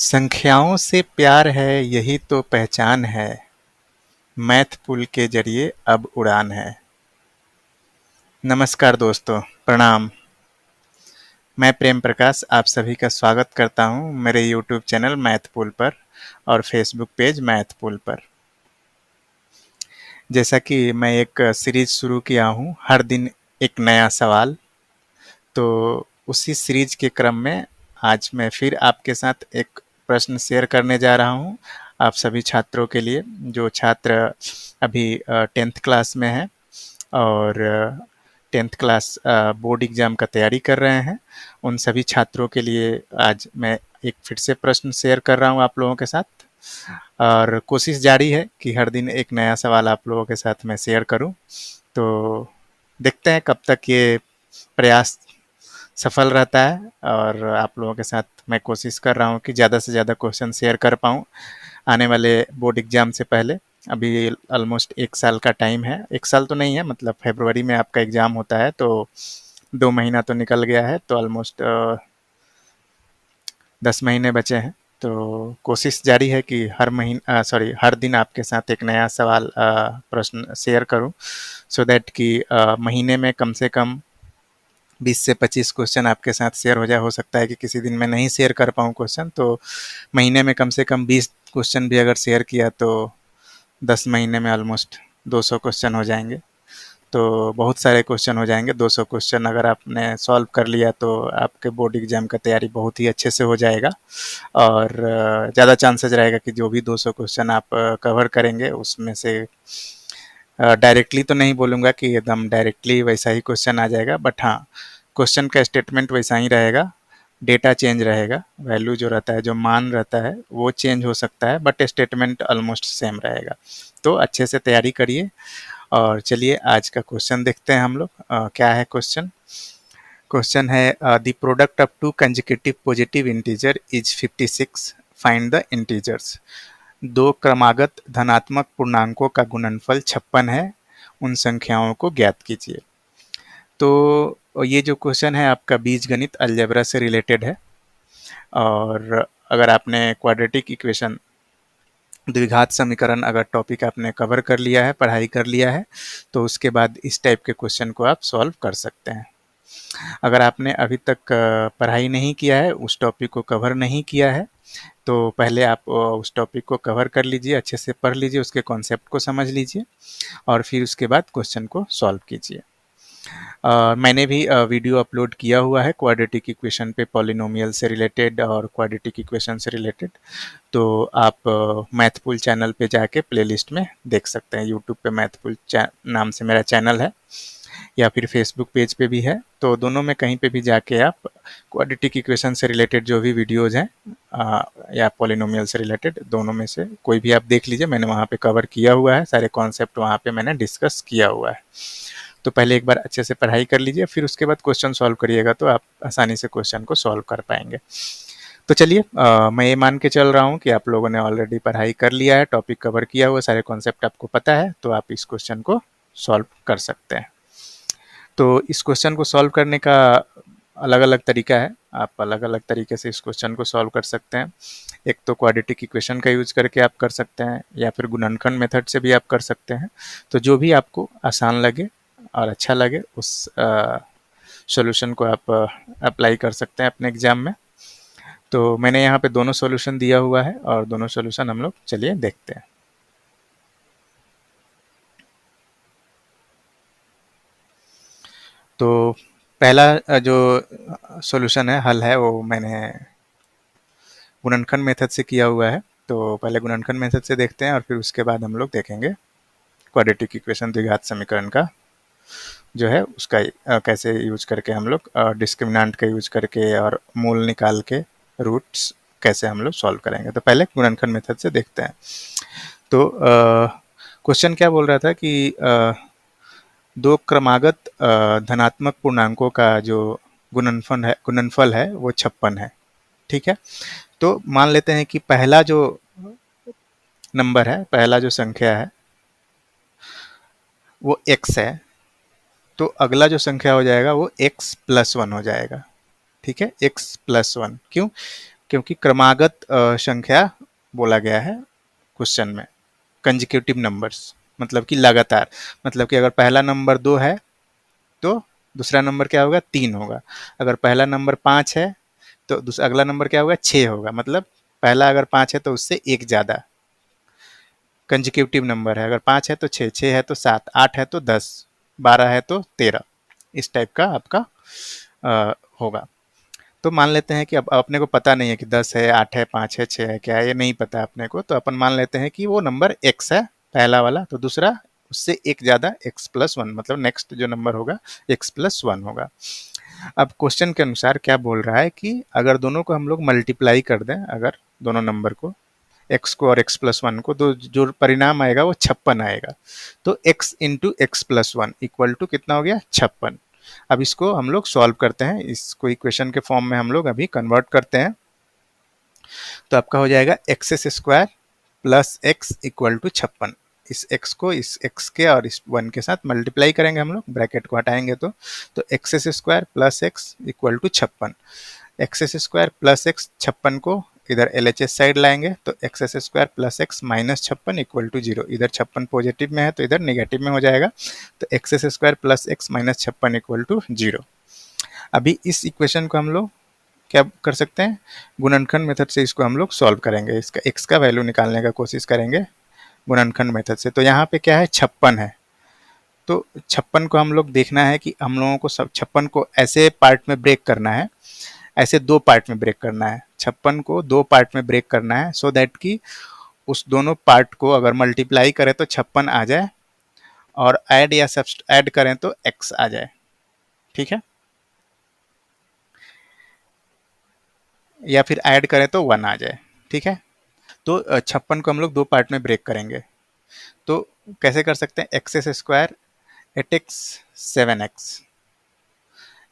संख्याओं से प्यार है यही तो पहचान है। मैथ पुल के जरिए अब उड़ान है। नमस्कार दोस्तों, प्रणाम। मैं प्रेम प्रकाश आप सभी का स्वागत करता हूं मेरे यूट्यूब चैनल मैथ पुल पर और फेसबुक पेज मैथ पुल पर। जैसा कि मैं एक सीरीज शुरू किया हूं, हर दिन एक नया सवाल, तो उसी सीरीज के क्रम में आज मैं फिर आपके साथ एक प्रश्न शेयर करने जा रहा हूं। आप सभी छात्रों के लिए जो छात्र अभी 10th क्लास में हैं और 10th क्लास बोर्ड एग्जाम का तैयारी कर रहे हैं, उन सभी छात्रों के लिए आज मैं एक फिर से प्रश्न शेयर कर रहा हूं आप लोगों के साथ। और कोशिश जारी है कि हर दिन एक नया सवाल आप लोगों के साथ मैं शेयर करूं। तो देखते हैं कब तक ये प्रयास सफल रहता है, और आप लोगों के साथ मैं कोशिश कर रहा हूँ कि ज़्यादा से ज़्यादा क्वेश्चन शेयर कर पाऊँ आने वाले बोर्ड एग्जाम से पहले। अभी ऑलमोस्ट 1 साल का टाइम है, 1 साल तो नहीं है, मतलब फरवरी में आपका एग्ज़ाम होता है, तो 2 महीना तो निकल गया है, तो ऑलमोस्ट 10 महीने बचे हैं। तो कोशिश जारी है कि हर दिन आपके साथ एक नया सवाल प्रश्न शेयर करूं, सो दैट कि महीने में कम से कम 20 से 25 क्वेश्चन आपके साथ शेयर हो जाए। हो सकता है कि किसी दिन मैं नहीं शेयर कर पाऊँ क्वेश्चन, तो महीने में कम से कम 20 क्वेश्चन भी अगर शेयर किया तो 10 महीने में ऑलमोस्ट 200 क्वेश्चन हो जाएंगे। तो बहुत सारे क्वेश्चन हो जाएंगे। 200 क्वेश्चन अगर आपने सॉल्व कर लिया तो आपके बोर्ड एग्जाम का तैयारी बहुत ही अच्छे से हो जाएगा, और ज़्यादा चांसेस रहेगा कि जो भी 200 क्वेश्चन आप कवर करेंगे उसमें से डायरेक्टली तो नहीं बोलूँगा कि एकदम डायरेक्टली वैसा ही क्वेश्चन आ जाएगा, बट हाँ, क्वेश्चन का स्टेटमेंट वैसा ही रहेगा, डेटा चेंज रहेगा, वैल्यू जो रहता है, जो मान रहता है वो चेंज हो सकता है, बट स्टेटमेंट ऑलमोस्ट सेम रहेगा। तो अच्छे से तैयारी करिए। और चलिए आज का क्वेश्चन देखते हैं हम लोग। क्या है क्वेश्चन? क्वेश्चन है the product of to consecutive positive integer is 56, find the integers. दो क्रमागत धनात्मक पूर्णांकों का गुणनफल 56 है, उन संख्याओं को ज्ञात कीजिए। तो ये जो क्वेश्चन है आपका बीजगणित अलजेब्रा से रिलेटेड है, और अगर आपने क्वाड्रेटिक इक्वेशन, द्विघात समीकरण अगर टॉपिक आपने कवर कर लिया है, पढ़ाई कर लिया है, तो उसके बाद इस टाइप के क्वेश्चन को आप सॉल्व कर सकते हैं। अगर आपने अभी तक पढ़ाई नहीं किया है, उस टॉपिक को कवर नहीं किया है, तो पहले आप उस टॉपिक को कवर कर लीजिए, अच्छे से पढ़ लीजिए, उसके कॉन्सेप्ट को समझ लीजिए, और फिर उसके बाद क्वेश्चन को सॉल्व कीजिए। मैंने भी वीडियो अपलोड किया हुआ है क्वाड्रेटिक इक्वेशन पे, पॉलिनोमियल से रिलेटेड और क्वाड्रेटिक इक्वेशन से रिलेटेड, तो आप मैथपुल चैनल पे जाके प्लेलिस्ट में देख सकते हैं। यूट्यूब पे मैथपुल नाम से मेरा चैनल है, या फिर फेसबुक पेज पे भी है, तो दोनों में कहीं पे भी जाके आप क्वाड्रेटिक इक्वेशन से रिलेटेड जो भी वीडियोज़ हैं या पॉलिनोमियल से रिलेटेड, दोनों में से कोई भी आप देख लीजिए। मैंने वहाँ पे कवर किया हुआ है, सारे कॉन्सेप्ट वहाँ पे मैंने डिस्कस किया हुआ है। तो पहले एक बार अच्छे से पढ़ाई कर लीजिए, फिर उसके बाद क्वेश्चन सॉल्व करिएगा, तो आप आसानी से क्वेश्चन को सॉल्व कर पाएंगे। तो चलिए, मैं ये मान के चल रहा हूँ कि आप लोगों ने ऑलरेडी पढ़ाई कर लिया है, टॉपिक कवर किया हुआ, सारे कॉन्सेप्ट आपको पता है, तो आप इस क्वेश्चन को सॉल्व कर सकते हैं। तो इस क्वेश्चन को सॉल्व करने का अलग अलग तरीका है, आप अलग अलग तरीके से इस क्वेश्चन को सॉल्व कर सकते हैं। एक तो क्वाड्रेटिक इक्वेशन का यूज करके आप कर सकते हैं, या फिर गुणनखंड मेथड से भी आप कर सकते हैं। तो जो भी आपको आसान लगे और अच्छा लगे, उस सॉल्यूशन को आप अप्लाई कर सकते हैं अपने एग्जाम में। तो मैंने यहाँ पे दोनों सॉल्यूशन दिया हुआ है, और दोनों सॉल्यूशन हम लोग चलिए देखते हैं। तो पहला जो सॉल्यूशन है, हल है, वो मैंने गुणनखंड मेथड से किया हुआ है। तो पहले गुणनखंड मेथड से देखते हैं, और फिर उसके बाद हम लोग देखेंगे क्वाड्रेटिक इक्वेशन, द्विघात समीकरण का जो है उसका कैसे यूज करके हम लोग डिस्क्रिमिनेंट का यूज करके और मूल निकाल के रूट्स कैसे हम लोग सॉल्व करेंगे। तो पहले गुणनखंड मेथड से देखते हैं। तो क्वेश्चन क्या बोल रहा था कि दो क्रमागत धनात्मक पूर्णांकों का जो गुणनफल है वो 56 है। ठीक है, तो मान लेते हैं कि पहला जो नंबर है, पहला जो संख्या है वो x है, तो अगला जो संख्या हो जाएगा वो x+1 हो जाएगा। ठीक है, x+1 क्यों? क्योंकि क्रमागत संख्या बोला गया है क्वेश्चन में। कंजिक्यूटिव नंबर्स मतलब कि लगातार, मतलब कि अगर पहला नंबर 2 है तो दूसरा नंबर क्या होगा, 3 होगा। अगर पहला नंबर 5 है तो अगला नंबर क्या होगा, 6 होगा। मतलब पहला अगर 5 है तो उससे एक ज़्यादा कंजिक्यूटिव नंबर है। अगर 5 है तो 6, 6 है तो 7, 8 है तो 10, 12 है तो 13। इस टाइप का आपका होगा। तो मान लेते हैं कि अब अपने को पता नहीं है कि 10 है, 8 है, 5 है, 6 है, क्या है, ये नहीं पता है अपने को। तो अपन मान लेते हैं कि वो नंबर x है पहला वाला, तो दूसरा उससे एक ज़्यादा x+1, मतलब नेक्स्ट जो नंबर होगा x+1 होगा। अब क्वेश्चन के अनुसार क्या बोल रहा है कि अगर दोनों को हम लोग मल्टीप्लाई कर दें, अगर दोनों नंबर को, x को और x+1 को, तो जो परिणाम आएगा वो 56 आएगा। तो x into x+1 equal to कितना हो गया, 56। अब इसको हम लोग सॉल्व करते हैं, इसको इक्वेशन के फॉर्म में हम लोग अभी कन्वर्ट करते हैं। तो आपका हो जाएगा x square plus x equal to 56। इस x को इस x के और इस 1 के साथ मल्टीप्लाई करेंगे हम लोग, ब्रैकेट को हटाएंगे तो x square plus x equal to 56। X square plus x 56 को इधर LHS साइड लाएंगे तो x square plus x minus 56 equal to 0। इधर 56 पॉजिटिव में है तो इधर नेगेटिव में हो जाएगा। तो x square plus x minus 56 equal to 0। अभी इस इक्वेशन को हम लोग क्या कर सकते हैं, गुणनखंड मेथड से इसको हम लोग सॉल्व करेंगे। इसका x का वैल्यू निकालने का कोशिश करेंगे गुणनखंड मेथड से। तो यहाँ पे क्या है, 56 है। तो 56 को हम लोग देखना है कि हम लोगों को सब 56 को ऐसे पार्ट में ब्रेक करना है, ऐसे दो पार्ट में ब्रेक करना है। 56 को दो पार्ट में ब्रेक करना है सो दैट कि उस दोनों पार्ट को अगर मल्टीप्लाई करें तो 56 आ जाए, और ऐड या ऐड करें तो x आ जाए। ठीक है, या फिर ऐड करें तो 1 आ जाए। ठीक है, तो 56 को हम लोग दो पार्ट में ब्रेक करेंगे। तो कैसे कर सकते हैं, x square 8x 7x,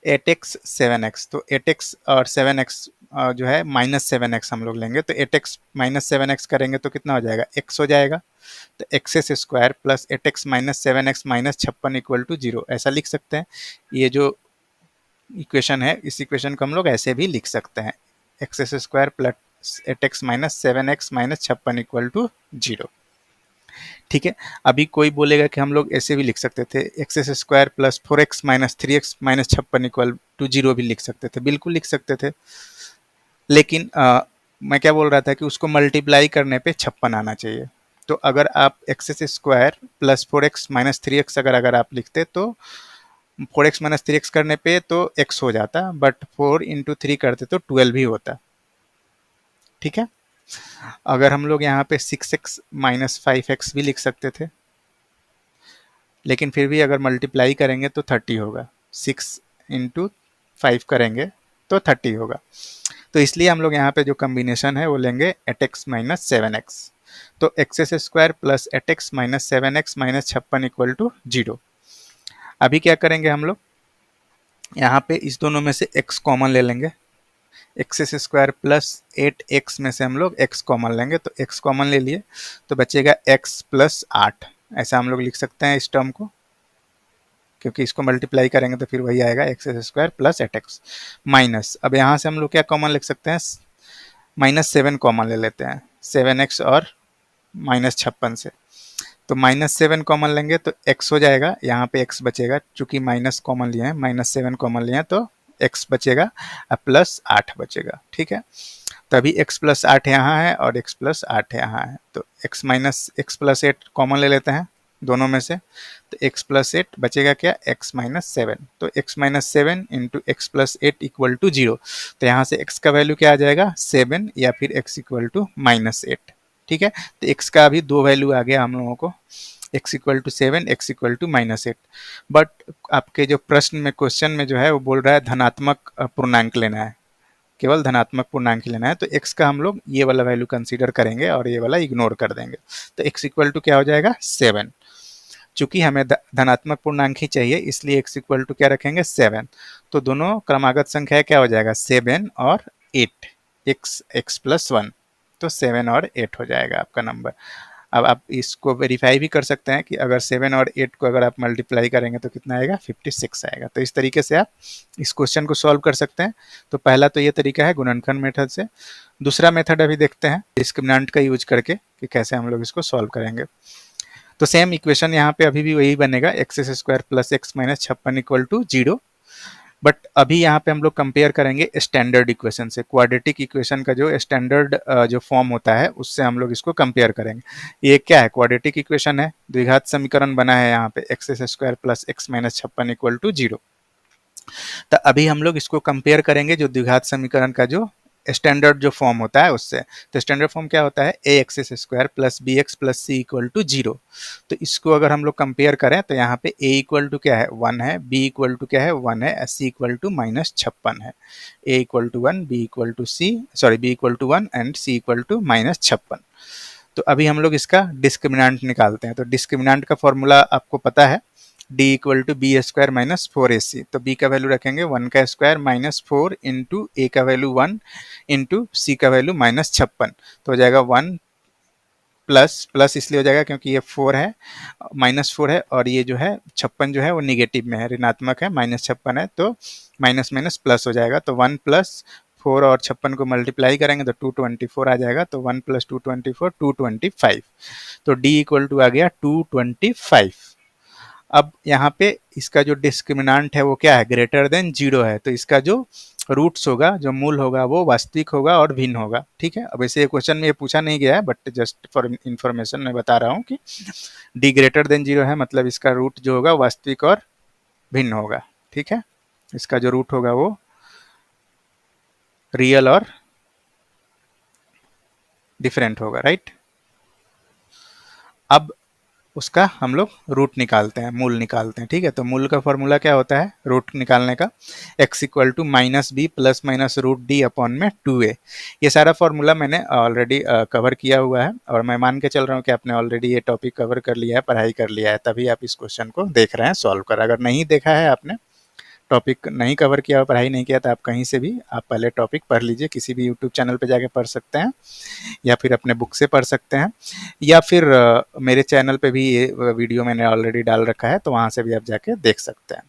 8x 7x, तो 8x और 7x जो है -7x हम लोग लेंगे। तो 8x -7x करेंगे तो कितना हो जाएगा, x हो जाएगा। तो x square plus 8x -7x minus 56 equal to 0, ऐसा लिख सकते हैं। ये जो इक्वेशन है, इस इक्वेशन को हम लोग ऐसे भी लिख सकते हैं, x square plus 8x -7x minus 56 equal to 0। ठीक है, अभी कोई बोलेगा कि हम लोग ऐसे भी लिख सकते थे, x square plus 4x minus 3x minus 56 equal to 0 भी लिख सकते थे, बिल्कुल लिख सकते थे। लेकिन मैं क्या बोल रहा था कि उसको मल्टीप्लाई करने पे 56 आना चाहिए। तो अगर आप x square plus 4x minus 3x अगर आप लिखते तो 4x माइनस 3x करने पे तो x हो जाता, बट 4 इंटू 3 करते तो 12 ही होता। ठीक है, अगर हम लोग यहाँ पे 6x माइनस 5x भी लिख सकते थे, लेकिन फिर भी अगर मल्टीप्लाई करेंगे तो 30 होगा। 6 इंटू 5 करेंगे तो 30 होगा। तो इसलिए हम लोग यहाँ पे जो कम्बिनेशन है वो लेंगे 8x माइनस 7x। तो x square plus 8x minus 7x minus 56 equal to 0। अभी क्या करेंगे हम लोग, यहाँ पे इस दोनों में से x कॉमन ले लेंगे। एक्स स्क्वायर प्लस 8x में से हम लोग x कॉमन लेंगे, तो x कॉमन ले लिए तो बचेगा x प्लस 8। ऐसा हम लोग लिख सकते हैं इस टर्म को, क्योंकि इसको मल्टीप्लाई करेंगे तो फिर वही आएगा x square plus 8x minus. अब यहाँ से हम लोग क्या कॉमन लिख सकते हैं, -7 कॉमन ले लेते हैं, 7x और -56 से। तो -7 कॉमन लेंगे तो x हो जाएगा, यहाँ पे x बचेगा, चूंकि माइनस कॉमन लिए हैं, -7 कॉमन लिए हैं तो x बचेगा और प्लस 8 बचेगा। ठीक है, तभी x प्लस 8 यहाँ है और x प्लस 8 यहाँ है, तो x प्लस 8 कॉमन ले लेते हैं दोनों में से। तो x प्लस 8 बचेगा क्या, x माइनस 7। तो x minus 7 into x plus 8 equal to 0। तो यहाँ से x का वैल्यू क्या आ जाएगा, 7, या फिर x इक्वल टू -8। ठीक है, तो x का अभी दो वैल्यू आ गया हम लोगों को, x equal to 7, x equal to -8। But आपके जो प्रश्न में, क्वेश्चन में जो है वो बोल रहा है धनात्मक पूर्णांक लेना है, केवल धनात्मक पूर्णांक ही लेना है। तो x का हम लोग ये वाला वैल्यू कंसीडर करेंगे और ये वाला इग्नोर कर देंगे। तो x इक्वल टू क्या हो जाएगा, 7। चूंकि हमें धनात्मक पूर्णांक ही चाहिए इसलिए x इक्वल टू क्या रखेंगे, 7। तो दोनों क्रमागत संख्या क्या हो जाएगा, 7 और 8, x प्लस 1। तो 7 और 8 हो जाएगा आपका नंबर। अब आप इसको वेरीफाई भी कर सकते हैं कि अगर 7 और 8 को अगर आप मल्टीप्लाई करेंगे तो कितना आएगा, 56 आएगा। तो इस तरीके से आप इस क्वेश्चन को सॉल्व कर सकते हैं। तो पहला तो ये तरीका है गुणनखंड मेथड से। दूसरा मेथड अभी देखते हैं डिस्क्रिमिनेंट का यूज करके कि कैसे हम लोग इसको सॉल्व करेंगे। तो सेम इक्वेशन यहाँ पे अभी भी वही बनेगा, x square plus x minus 56 equal to 0। But अभी यहाँ पे हम लोग कंपेयर करेंगे स्टैंडर्ड इक्वेशन से। क्वाड्रेटिक इक्वेशन का जो स्टैंडर्ड जो फॉर्म होता है उससे हम लोग इसको कंपेयर करेंगे। ये क्या है, क्वाड्रेटिक इक्वेशन है, द्विघात समीकरण बना है यहाँ पे x square plus x minus 56 equal to 0। तो अभी हम लोग इसको कंपेयर करेंगे जो द्विघात समीकरण का जो स्टैंडर्ड जो फॉर्म होता है उससे। तो स्टैंडर्ड फॉर्म क्या होता है, a x square plus b x plus c equal to 0। तो इसको अगर हम लोग कंपेयर करें तो यहाँ पे ए इक्वल टू क्या है, 1 है, बी इक्वल टू क्या है, 1 है, सी इक्वल टू माइनस 56 है। A equal to 1, b equal to c, sorry b equal to 1 and c equal to minus 56। तो अभी हम लोग इसका डिस्क्रिमिनेंट निकालते हैं। तो डिस्क्रिमिनेंट का फॉर्मूला आपको पता है, d equal to b square minus 4ac। तो b का वैल्यू रखेंगे 1 का स्क्वायर माइनस 4 इंटू ए का वैल्यू 1 इंटू सी का वैल्यू माइनस 56। तो हो जाएगा 1 प्लस प्लस इसलिए हो जाएगा क्योंकि ये 4 है, माइनस 4 है, और ये जो है 56 जो है वो निगेटिव में है, ऋणात्मक है, माइनस 56 है, तो माइनस माइनस प्लस हो जाएगा। तो 1 प्लस 4 और 56 को मल्टीप्लाई करेंगे तो 224 आ जाएगा। तो 1 प्लस 224 225। तो d इक्वल टू आ गया 225। अब यहाँ पे इसका जो डिस्क्रिमिनेंट है वो क्या है, ग्रेटर देन 0 है। तो इसका जो रूट्स होगा, जो मूल होगा, वो वास्तविक होगा और भिन्न होगा। ठीक है, अब ऐसे क्वेश्चन में ये पूछा नहीं गया है, बट जस्ट फॉर इंफॉर्मेशन मैं बता रहा हूँ कि डी ग्रेटर देन 0 है, मतलब इसका रूट जो होगा वास्तविक और भिन्न होगा। ठीक है, इसका जो रूट होगा वो रियल और डिफरेंट होगा, राइट। अब उसका हम लोग रूट निकालते हैं, मूल निकालते हैं। ठीक है, तो मूल का फॉर्मूला क्या होता है रूट निकालने का, x equal to minus b plus minus root d upon में 2a। ये सारा फॉर्मूला मैंने ऑलरेडी कवर किया हुआ है, और मैं मान के चल रहा हूँ कि आपने ऑलरेडी ये टॉपिक कवर कर लिया है, पढ़ाई कर लिया है, तभी आप इस क्वेश्चन को देख रहे हैं सॉल्व कर। अगर नहीं देखा है, आपने टॉपिक नहीं कवर किया, पढ़ाई नहीं किया, तो आप कहीं से भी आप पहले टॉपिक पढ़ लीजिए, किसी भी यूट्यूब चैनल पे जाके पढ़ सकते हैं, या फिर अपने बुक से पढ़ सकते हैं, या फिर मेरे चैनल पे भी ये वीडियो मैंने ऑलरेडी डाल रखा है, तो वहाँ से भी आप जाके देख सकते हैं।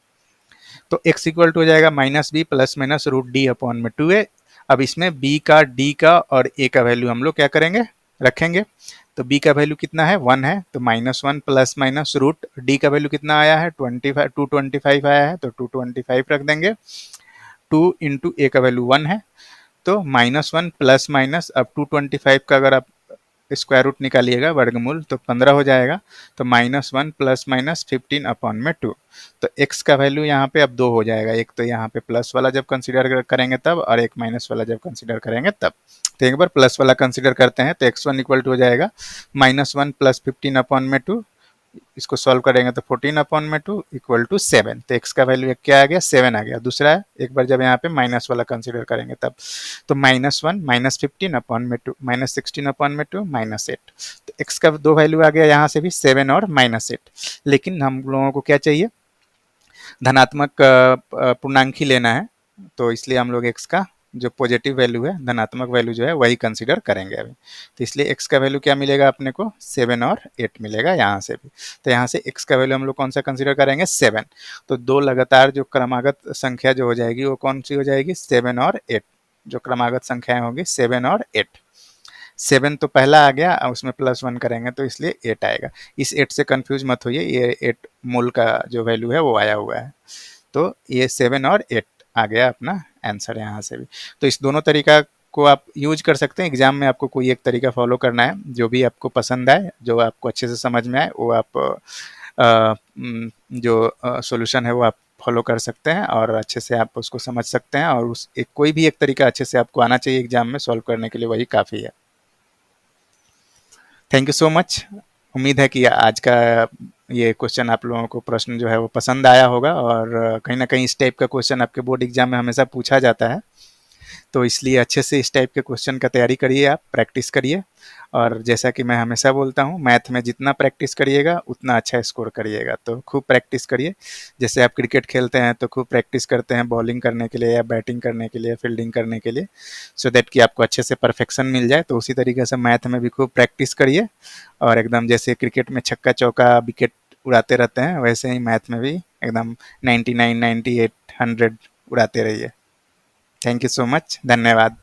तो x इक्वल टू हो जाएगा minus b plus minus root d upon में 2a। अब इसमें b का, d का और a का वैल्यू हम लोग क्या करेंगे, रखेंगे। तो b का वैल्यू कितना है, 1 है, तो -1 प्लस माइनस रूट d का वैल्यू कितना आया है, 225 आया है, तो 225 रख देंगे। 2 इंटू ए का वैल्यू 1 है, तो -1 प्लस माइनस, अब 225 का अगर आप स्क्वायर रूट निकालिएगा वर्गमूल तो 15 हो जाएगा। तो -1 प्लस माइनस 15 अपॉन में 2। तो x का वैल्यू यहाँ पे अब 2 हो जाएगा, एक तो यहाँ पे प्लस वाला जब कंसीडर करेंगे तब, और एक माइनस वाला जब कंसीडर करेंगे तब। तो एक बार प्लस वाला कंसीडर करते हैं, तो x1 इक्वल टू हो जाएगा -1 प्लस 15 अपॉन में 2। इसको सॉल्व करेंगे तो 14 अपॉन में 2 इक्वल टू 7। तो x का वैल्यू क्या आ गया, 7 आ गया। दूसरा है, एक बार जब यहाँ पे माइनस वाला कंसीडर करेंगे तब, तो -1 -15 अपॉन में 2 -16 अपॉन में 2 -8। तो x का दो वैल्यू आ गया यहाँ से भी, 7 और -8। लेकिन हम लोगों को क्या चाहिए, धनात्मक पूर्णांक ही लेना है, तो इसलिए हम लोग x का जो पॉजिटिव वैल्यू है, धनात्मक वैल्यू जो है वही कंसीडर करेंगे अभी। तो इसलिए x का वैल्यू क्या मिलेगा अपने को, 7 और 8 मिलेगा यहाँ से भी। तो यहाँ से x का वैल्यू हम लोग कौन सा कंसीडर करेंगे, 7। तो दो लगातार जो क्रमागत संख्या जो हो जाएगी वो कौन सी हो जाएगी, 7 और 8। जो क्रमागत संख्याएं होंगी 7 और 8। 7 तो पहला आ गया, उसमें +1 करेंगे तो इसलिए 8 आएगा। इस 8 से कंफ्यूज मत होइए, ये 8 मूल का जो वैल्यू है वो आया हुआ है। तो ये 7 और 8 आ गया अपना आंसर यहाँ से भी। तो इस दोनों तरीका को आप यूज कर सकते हैं। एग्जाम में आपको कोई एक तरीका फॉलो करना है, जो भी आपको पसंद आए, जो आपको अच्छे से समझ में आए, वो आप जो सॉल्यूशन है वो आप फॉलो कर सकते हैं, और अच्छे से आप उसको समझ सकते हैं, और उस एक कोई भी एक तरीका अच्छे से आपको आना चाहिए एग्जाम में सॉल्व करने के लिए, वही काफ़ी है। Thank you so much. उम्मीद है कि आज का ये क्वेश्चन आप लोगों को, प्रश्न जो है वो पसंद आया होगा, और कहीं ना कहीं इस टाइप का क्वेश्चन आपके बोर्ड एग्जाम में हमेशा पूछा जाता है। तो इसलिए अच्छे से इस टाइप के क्वेश्चन का तैयारी करिए, आप प्रैक्टिस करिए। और जैसा कि मैं हमेशा बोलता हूँ, मैथ में जितना प्रैक्टिस करिएगा उतना अच्छा स्कोर करिएगा, तो खूब प्रैक्टिस करिए। जैसे आप क्रिकेट खेलते हैं तो खूब प्रैक्टिस करते हैं बॉलिंग करने के लिए या बैटिंग करने के लिए, फील्डिंग करने के लिए, सो दैट कि आपको अच्छे से परफेक्शन मिल जाए। तो उसी तरीके से मैथ में भी खूब प्रैक्टिस करिए, और एकदम जैसे क्रिकेट में छक्का चौका विकेट उड़ाते रहते हैं, वैसे ही मैथ में भी एकदम 99, 98, 100 उड़ाते रहिए। थैंक यू सो मच, धन्यवाद।